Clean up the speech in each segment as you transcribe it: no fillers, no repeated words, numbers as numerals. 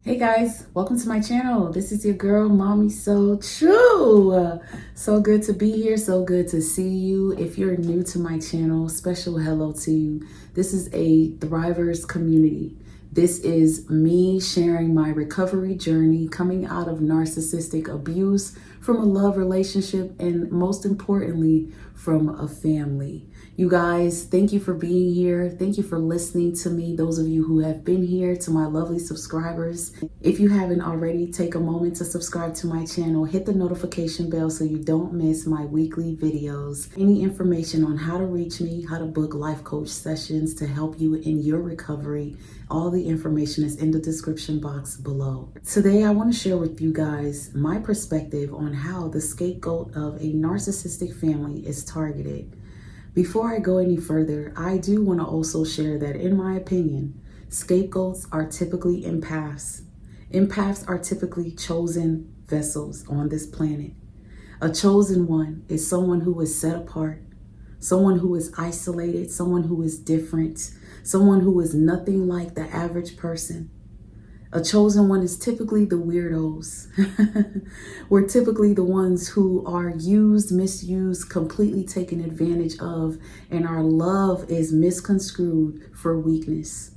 Hey guys, welcome to my channel. This is your girl, Mommy So True. So good to be here. So good to see you. If you're new to my channel, special hello to you. This is a Thrivers community. This is me sharing my recovery journey coming out of narcissistic abuse from a love relationship and most importantly, from a family. You guys, thank you for being here. Thank you for listening to me. Those of you who have been here, to my lovely subscribers. If you haven't already, take a moment to subscribe to my channel. Hit the notification bell so you don't miss my weekly videos. Any information on how to reach me, how to book life coach sessions to help you in your recovery, all the information is in the description box below. Today, I want to share with you guys my perspective on how the scapegoat of a narcissistic family is targeted. Before I go any further, I do want to also share that, in my opinion, scapegoats are typically empaths. Empaths are typically chosen vessels on this planet. A chosen one is someone who is set apart, someone who is isolated, someone who is different, someone who is nothing like the average person. A chosen one is typically the weirdos. We're typically the ones who are used, misused, completely taken advantage of, and our love is misconstrued for weakness.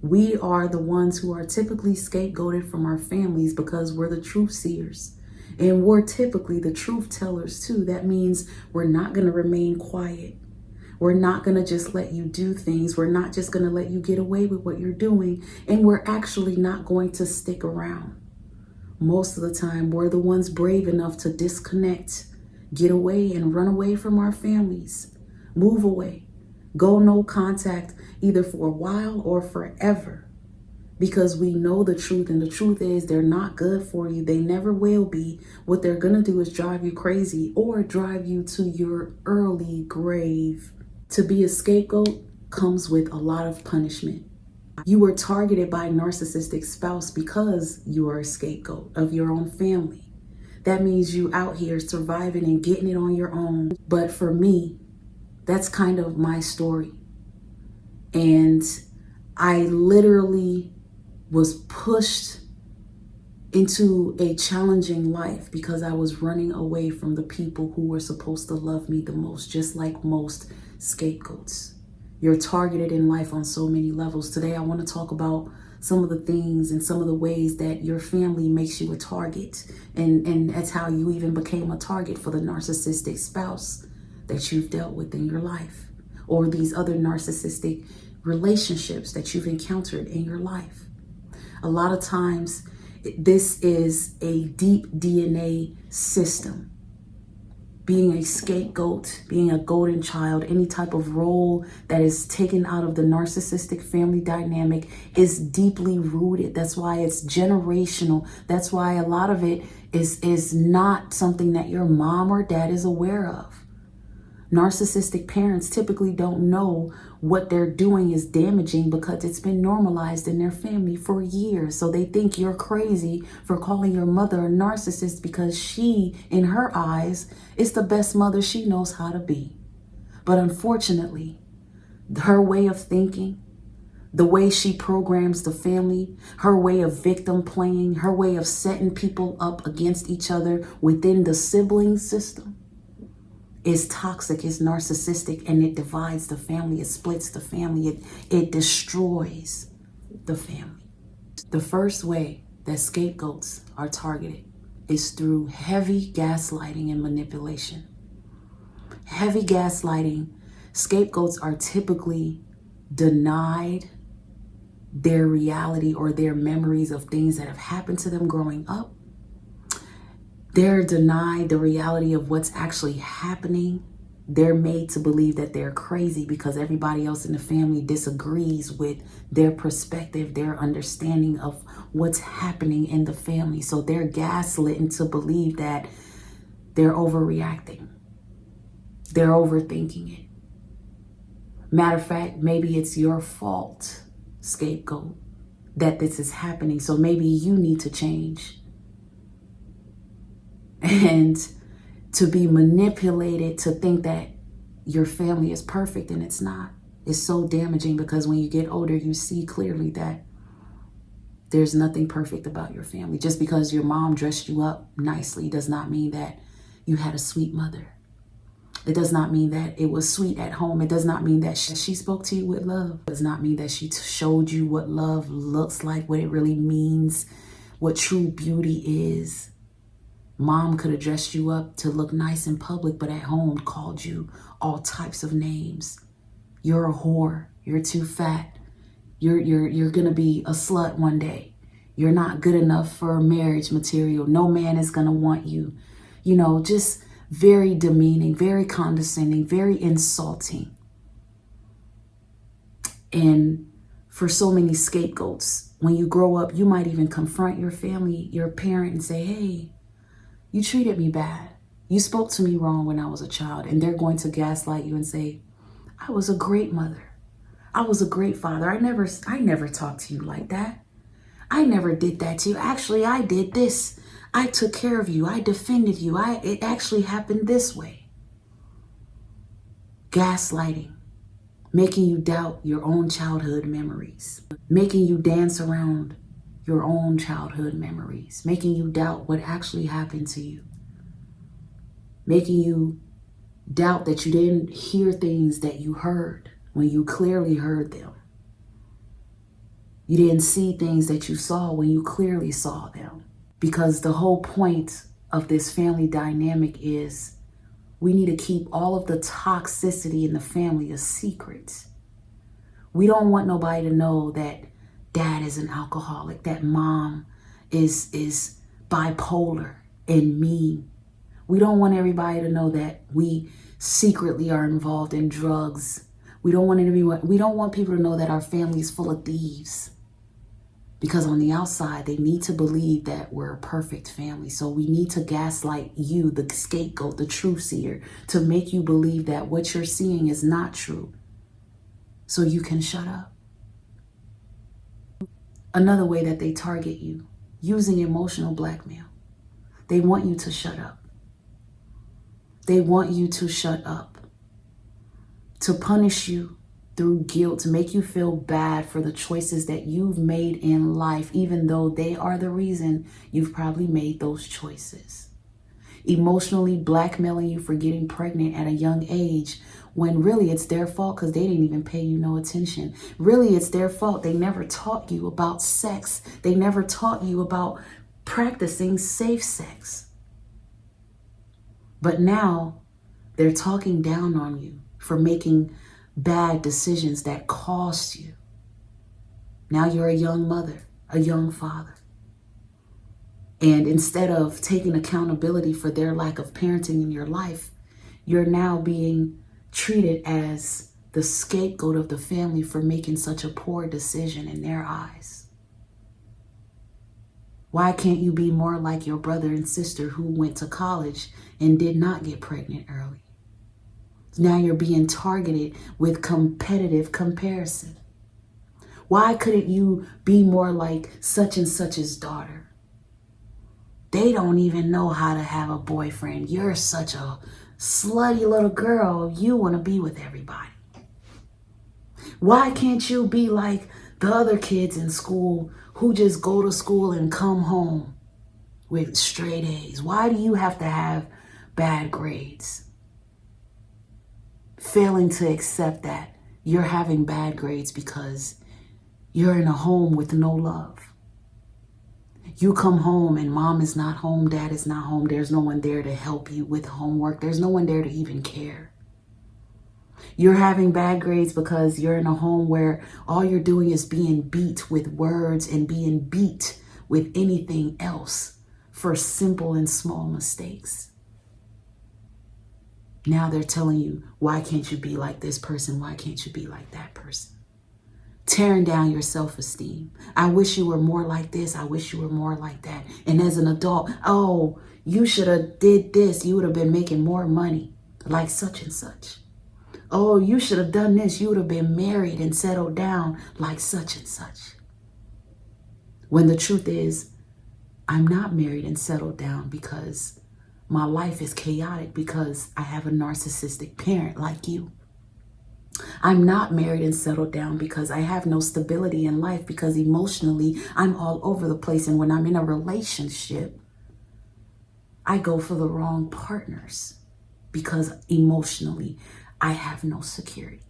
We are the ones who are typically scapegoated from our families because we're the truth seers. And we're typically the truth tellers too. That means we're not going to remain quiet. We're not going to just let you do things. We're not just going to let you get away with what you're doing. And we're actually not going to stick around. Most of the time, we're the ones brave enough to disconnect, get away and run away from our families, move away, go no contact, either for a while or forever, because we know the truth. And the truth is they're not good for you. They never will be. What they're going to do is drive you crazy or drive you to your early grave. To be a scapegoat comes with a lot of punishment. You were targeted by a narcissistic spouse because you are a scapegoat of your own family. That means you out here surviving and getting it on your own. But for me, that's kind of my story. And I literally was pushed into a challenging life because I was running away from the people who were supposed to love me the most, just like most scapegoats. You're targeted in life on so many levels. Today, I want to talk about some of the things and some of the ways that your family makes you a target. And that's how you even became a target for the narcissistic spouse that you've dealt with in your life, or these other narcissistic relationships that you've encountered in your life. A lot of times, this is a deep DNA system. Being a scapegoat, being a golden child, any type of role that is taken out of the narcissistic family dynamic is deeply rooted. That's why it's generational. That's why a lot of it is not something that your mom or dad is aware of. Narcissistic parents typically don't know what they're doing is damaging because it's been normalized in their family for years. So they think you're crazy for calling your mother a narcissist because she, in her eyes, is the best mother she knows how to be. But unfortunately, her way of thinking, the way she programs the family, her way of victim playing, her way of setting people up against each other within the sibling system, is toxic, is narcissistic, and it divides the family, it splits the family, it destroys the family. The first way that scapegoats are targeted is through heavy gaslighting and manipulation. Heavy gaslighting, scapegoats are typically denied their reality or their memories of things that have happened to them growing up. They're denied the reality of what's actually happening. They're made to believe that they're crazy because everybody else in the family disagrees with their perspective, their understanding of what's happening in the family. So they're gaslit into believe that they're overreacting. They're overthinking it. Matter of fact, maybe it's your fault, scapegoat, that this is happening. So maybe you need to change. And to be manipulated to think that your family is perfect, and it's not. It's so damaging because when you get older, you see clearly that There's nothing perfect about your family. Just because your mom dressed you up nicely does not mean that you had a sweet mother. It does not mean that it was sweet at home. It does not mean that she spoke to you with love. It does not mean that she showed you what love looks like, what it really means, what true beauty is. Mom could have dressed you up to look nice in public, but at home called you all types of names. You're a whore. You're too fat. You're gonna be a slut one day. You're not good enough for marriage material. No man is gonna want you. You know, just very demeaning, very condescending, very insulting. And for so many scapegoats, when you grow up, you might even confront your family, your parent, and say, hey, you treated me bad. You spoke to me wrong when I was a child. And they're going to gaslight you and say, I was a great mother. I was a great father. I never talked to you like that. I never did that to you. Actually, I did this. I took care of you. I defended you. It actually happened this way. Gaslighting, making you doubt your own childhood memories, making you dance around your own childhood memories, making you doubt what actually happened to you, making you doubt that you didn't hear things that you heard when you clearly heard them. You didn't see things that you saw when you clearly saw them. Because the whole point of this family dynamic is we need to keep all of the toxicity in the family a secret. We don't want nobody to know that dad is an alcoholic, that mom is bipolar and mean. We don't want everybody to know that we secretly are involved in drugs. We don't want people to know that our family is full of thieves. Because on the outside, they need to believe that we're a perfect family. So we need to gaslight you, the scapegoat, the truth seer, to make you believe that what you're seeing is not true. So you can shut up. Another way that they target you, using emotional blackmail. They want you to shut up. They want you to shut up. To punish you through guilt, to make you feel bad for the choices that you've made in life, even though they are the reason you've probably made those choices. Emotionally blackmailing you for getting pregnant at a young age, when really it's their fault because they didn't even pay you no attention. Really, it's their fault. They never taught you about sex. They never taught you about practicing safe sex. But now they're talking down on you for making bad decisions that cost you. Now you're a young mother, a young father. And instead of taking accountability for their lack of parenting in your life, you're now being treated as the scapegoat of the family for making such a poor decision in their eyes. Why can't you be more like your brother and sister who went to college and did not get pregnant early? Now you're being targeted with competitive comparison. Why couldn't you be more like such and such's daughter? They don't even know how to have a boyfriend. You're such a slutty little girl. You want to be with everybody. Why can't you be like the other kids in school who just go to school and come home with straight A's? Why do you have to have bad grades? Failing to accept that you're having bad grades because you're in a home with no love. You come home and mom is not home, dad is not home. There's no one there to help you with homework. There's no one there to even care. You're having bad grades because you're in a home where all you're doing is being beat with words and being beat with anything else for simple and small mistakes. Now they're telling you, why can't you be like this person? Why can't you be like that person? Tearing down your self-esteem. I wish you were more like this. I wish you were more like that. And as an adult, oh, you should have did this. You would have been making more money like such and such. Oh, you should have done this. You would have been married and settled down like such and such. When the truth is, I'm not married and settled down because my life is chaotic because I have a narcissistic parent like you. I'm not married and settled down because I have no stability in life, because emotionally I'm all over the place. And when I'm in a relationship, I go for the wrong partners because emotionally I have no security.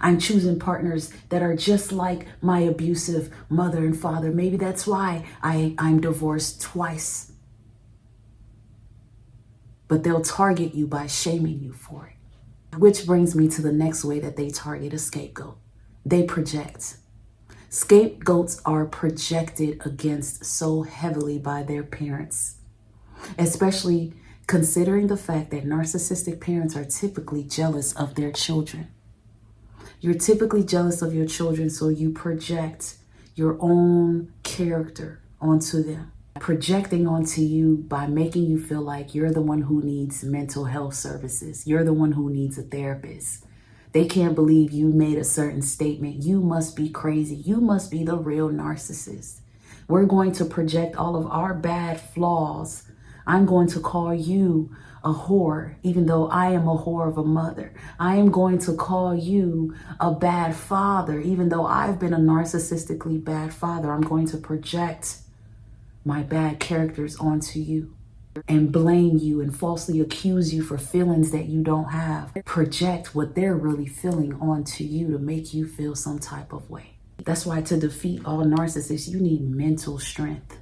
I'm choosing partners that are just like my abusive mother and father. Maybe that's why I'm divorced twice. But they'll target you by shaming you for it. Which brings me to the next way that they target a scapegoat. They project. Scapegoats are projected against so heavily by their parents, especially considering the fact that narcissistic parents are typically jealous of their children. You're typically jealous of your children, so you project your own character onto them, projecting onto you by making you feel like you're the one who needs mental health services. You're the one who needs a therapist. They can't believe you made a certain statement. You must be crazy. You must be the real narcissist. We're going to project all of our bad flaws. I'm going to call you a whore, even though I am a whore of a mother. I am going to call you a bad father, even though I've been a narcissistically bad father. I'm going to project my bad characters onto you and blame you and falsely accuse you for feelings that you don't have. Project what they're really feeling onto you to make you feel some type of way. That's why to defeat all narcissists, you need mental strength.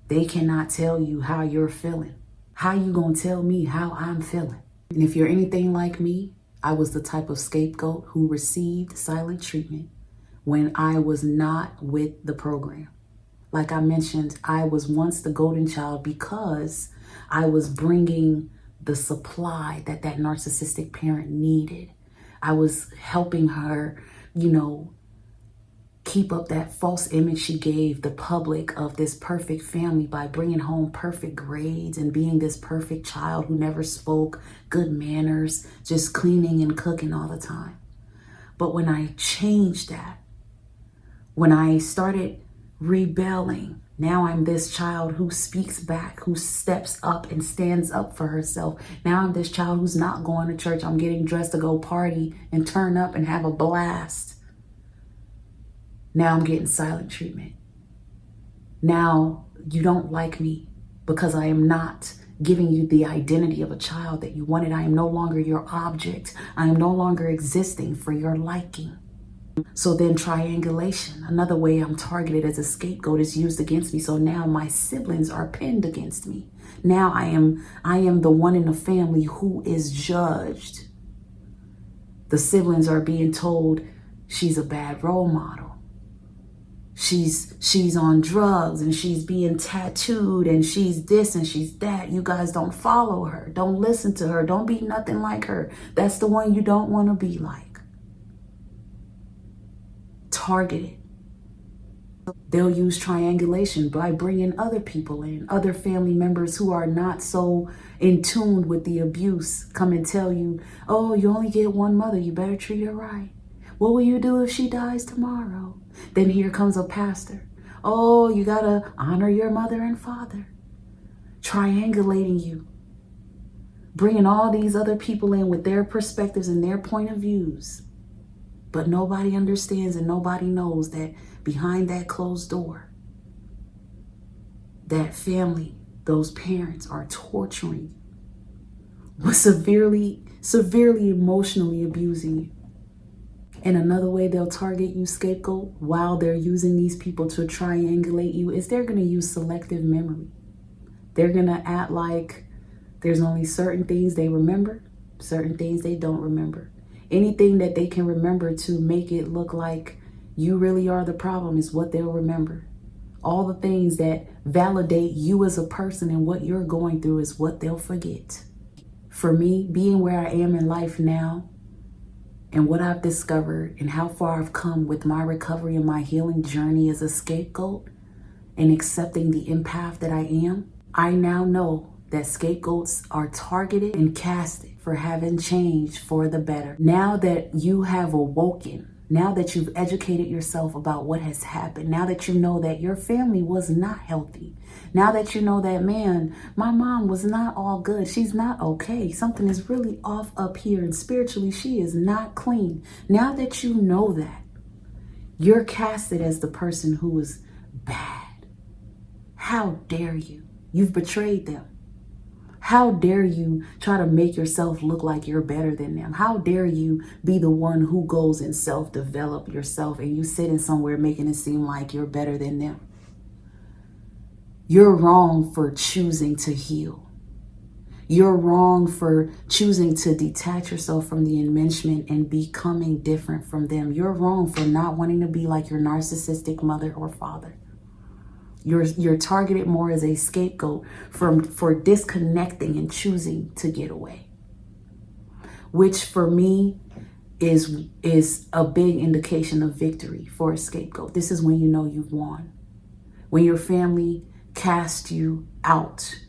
They cannot tell you how you're feeling. How you gonna tell me how I'm feeling? And if you're anything like me, I was the type of scapegoat who received silent treatment when I was not with the program. Like I mentioned, I was once the golden child because I was bringing the supply that that narcissistic parent needed. I was helping her, keep up that false image she gave the public of this perfect family by bringing home perfect grades and being this perfect child who never spoke, good manners, just cleaning and cooking all the time. But when I changed that, when I started rebelling, now I'm this child who speaks back, who steps up and stands up for herself. Now I'm this child who's not going to church. I'm getting dressed to go party and turn up and have a blast. Now I'm getting silent treatment. Now you don't like me because I am not giving you the identity of a child that you wanted. I am no longer your object. I am no longer existing for your liking. So then triangulation, another way I'm targeted as a scapegoat, is used against me. So now my siblings are pinned against me. Now I am the one in the family who is judged. The siblings are being told she's a bad role model. She's on drugs and she's being tattooed and she's this and she's that. You guys don't follow her. Don't listen to her. Don't be nothing like her. That's the one you don't want to be like. Targeted. They'll use triangulation by bringing other people in, other family members who are not so in tune with the abuse, come and tell you, oh, you only get one mother. You better treat her right. What will you do if she dies tomorrow? Then here comes a pastor. Oh, you gotta honor your mother and father. Triangulating you. Bringing all these other people in with their perspectives and their point of views. But nobody understands and nobody knows that behind that closed door, that family, those parents are torturing you, severely emotionally abusing you. And another way they'll target you, scapegoat, while they're using these people to triangulate you, is they're going to use selective memory. They're going to act like there's only certain things they remember, certain things they don't remember. Anything that they can remember to make it look like you really are the problem is what they'll remember. All the things that validate you as a person and what you're going through is what they'll forget. For me, being where I am in life now, and what I've discovered and how far I've come with my recovery and my healing journey as a scapegoat and accepting the empath that I am, I now know that scapegoats are targeted and casted for having changed for the better. Now that you have awoken Now that you've educated yourself about what has happened, now that you know that your family was not healthy, now that you know that, man, my mom was not all good, she's not okay, something is really off up here, and spiritually she is not clean. Now that you know that, you're casted as the person who is bad. How dare you? You've betrayed them. How dare you try to make yourself look like you're better than them? How dare you be the one who goes and self-develop yourself, and you sitting somewhere making it seem like you're better than them? You're wrong for choosing to heal. You're wrong for choosing to detach yourself from the enmeshment and becoming different from them. You're wrong for not wanting to be like your narcissistic mother or father. You're targeted more as a scapegoat for disconnecting and choosing to get away, which for me is a big indication of victory for a scapegoat. This is when you know you've won. When your family cast you out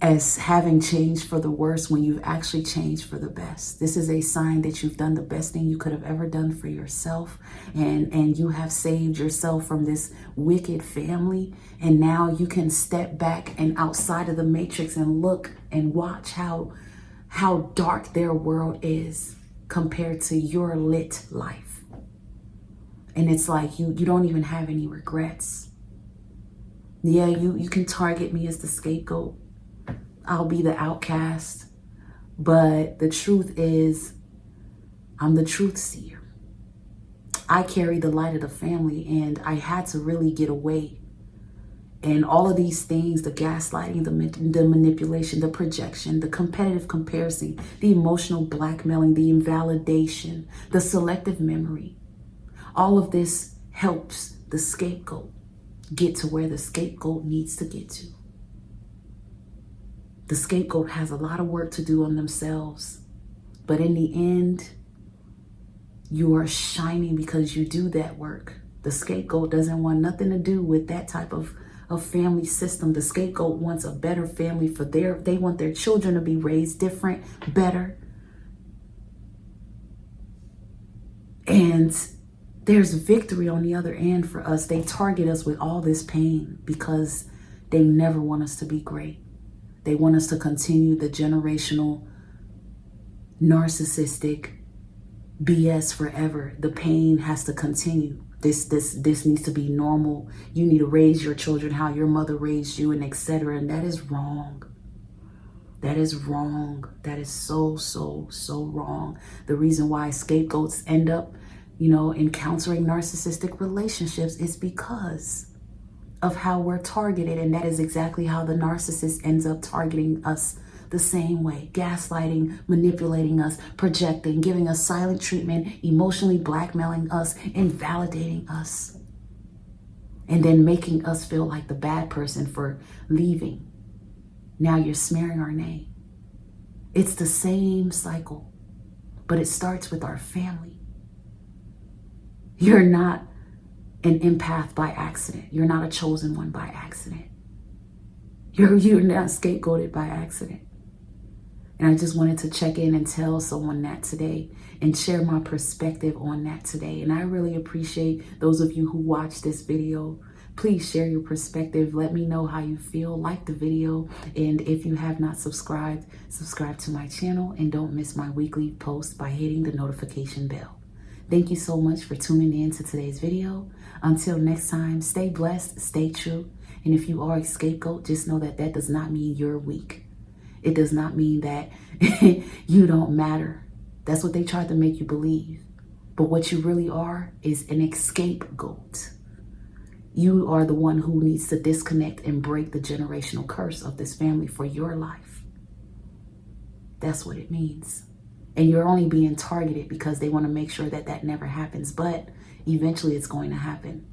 as having changed for the worse, when you've actually changed for the best. This is a sign that you've done the best thing you could have ever done for yourself, and you have saved yourself from this wicked family, and now you can step back and outside of the matrix and look and watch how dark their world is compared to your lit life. And it's like you don't even have any regrets. Yeah, you can target me as the scapegoat. I'll be the outcast, but the truth is, I'm the truth seer. I carry the light of the family, and I had to really get away. And all of these things, the gaslighting, the manipulation, the projection, the competitive comparison, the emotional blackmailing, the invalidation, the selective memory, all of this helps the scapegoat get to where the scapegoat needs to get to. The scapegoat has a lot of work to do on themselves, but in the end, you are shining because you do that work. The scapegoat doesn't want nothing to do with that type of family system. The scapegoat wants a better family for they want their children to be raised different, better. And there's victory on the other end for us. They target us with all this pain because they never want us to be great. They want us to continue the generational narcissistic BS forever. The pain has to continue. This needs to be normal. You need to raise your children how your mother raised you, and etc. And that is wrong. That is wrong. That is so wrong. The reason why scapegoats end up, encountering narcissistic relationships is because of how we're targeted. And that is exactly how the narcissist ends up targeting us the same way. Gaslighting, manipulating us, projecting, giving us silent treatment, emotionally blackmailing us, invalidating us, and then making us feel like the bad person for leaving. Now you're smearing our name. It's the same cycle, but it starts with our family. You're not an empath by accident. You're not a chosen one by accident. You're not scapegoated by accident. And I just wanted to check in and tell someone that today and share my perspective on that today. And I really appreciate those of you who watch this video. Please share your perspective. Let me know how you feel. Like the video. And if you have not subscribed, subscribe to my channel and don't miss my weekly post by hitting the notification bell. Thank you so much for tuning in to today's video. Until next time, stay blessed, stay true. And if you are a scapegoat, just know that that does not mean you're weak. It does not mean that you don't matter. That's what they tried to make you believe. But what you really are is an scapegoat. You are the one who needs to disconnect and break the generational curse of this family for your life. That's what it means. And you're only being targeted because they want to make sure that that never happens. But eventually it's going to happen.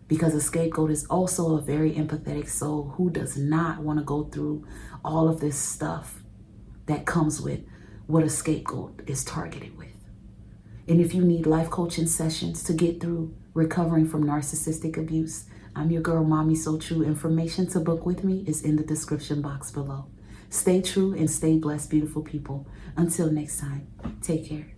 Because a scapegoat is also a very empathetic soul who does not want to go through all of this stuff that comes with what a scapegoat is targeted with. And if you need life coaching sessions to get through recovering from narcissistic abuse, I'm your girl, Mommy So True. Information to book with me is in the description box below. Stay true and stay blessed, beautiful people. Until next time, take care.